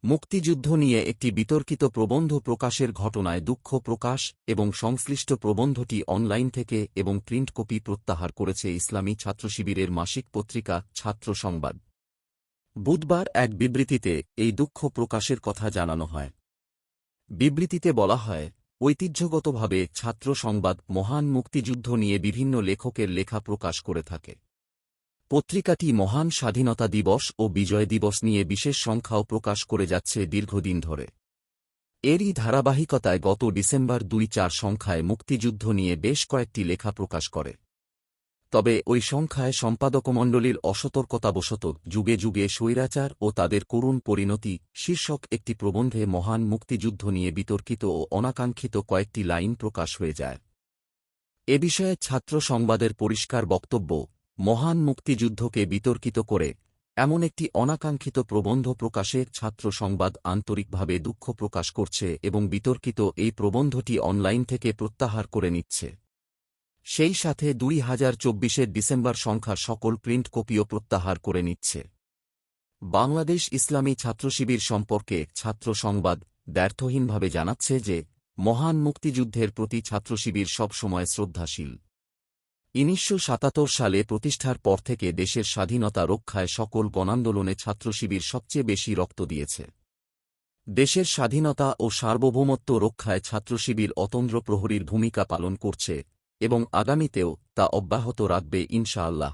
মুক্তিযুদ্ধ নিয়ে একটি বিতর্কিত প্রবন্ধ প্রকাশের ঘটনায় দুঃখ প্রকাশ এবং সংশ্লিষ্ট প্রবন্ধটি অনলাইন থেকে এবং প্রিন্ট কপি প্রত্যাহার করেছে ইসলামী ছাত্রশিবিরের মাসিক পত্রিকা ছাত্র সংবাদ। বুধবার এক বিবৃতিতে এই দুঃখ প্রকাশের কথা জানানো হয়। বিবৃতিতে বলা হয়, ঐতিহ্যগতভাবে ছাত্র সংবাদ মহান মুক্তিযুদ্ধ নিয়ে বিভিন্ন লেখকের লেখা প্রকাশ করে থাকে। পত্রিকাটি মহান স্বাধীনতা দিবস ও বিজয় দিবস নিয়ে বিশেষ সংখ্যাও প্রকাশ করে যাচ্ছে দীর্ঘদিন ধরে। এরই ধারাবাহিকতায় গত ডিসেম্বর ২-৪ সংখ্যায় মুক্তিযুদ্ধ নিয়ে বেশ কয়েকটি লেখা প্রকাশ করে। তবে ওই সংখ্যায় সম্পাদকমণ্ডলীর অসতর্কতাবশত যুগে যুগে স্বৈরাচার ও তাদের করুণ পরিণতি শীর্ষক একটি প্রবন্ধে মহান মুক্তিযুদ্ধ নিয়ে বিতর্কিত ও অনাকাঙ্ক্ষিত কয়েকটি লাইন প্রকাশ হয়ে যায়। এ বিষয়ে ছাত্র সংবাদের পরিষ্কার বক্তব্য, মহান মুক্তিযুদ্ধকে বিতর্কিত করে এমন একটি অনাকাঙ্ক্ষিত প্রবন্ধ প্রকাশে ছাত্র সংবাদ আন্তরিকভাবে দুঃখ প্রকাশ করছে এবং বিতর্কিত এই প্রবন্ধটি অনলাইন থেকে প্রত্যাহার করে নিচ্ছে। সেই সাথে ২০২৪-এর ডিসেম্বর সংখ্যার সকল প্রিন্ট কপিও প্রত্যাহার করে নিচ্ছে। বাংলাদেশ ইসলামী ছাত্রশিবির সম্পর্কে ছাত্র সংবাদ দ্ব্যর্থহীনভাবে জানাচ্ছে যে, মহান মুক্তিযুদ্ধের প্রতি ছাত্রশিবির সবসময় শ্রদ্ধাশীল। ১৯৭৭ সালে প্রতিষ্ঠার পর থেকে দেশের স্বাধীনতা রক্ষায় সকল গণান্দোলনে ছাত্রশিবির সবচেয়ে বেশি রক্ত দিয়েছে। দেশের স্বাধীনতা ও সার্বভৌমত্ব রক্ষায় ছাত্রশিবির অতন্দ্র প্রহরীর ভূমিকা পালন করছে এবং আগামীতেও তা অব্যাহত রাখবে ইনশাআল্লাহ।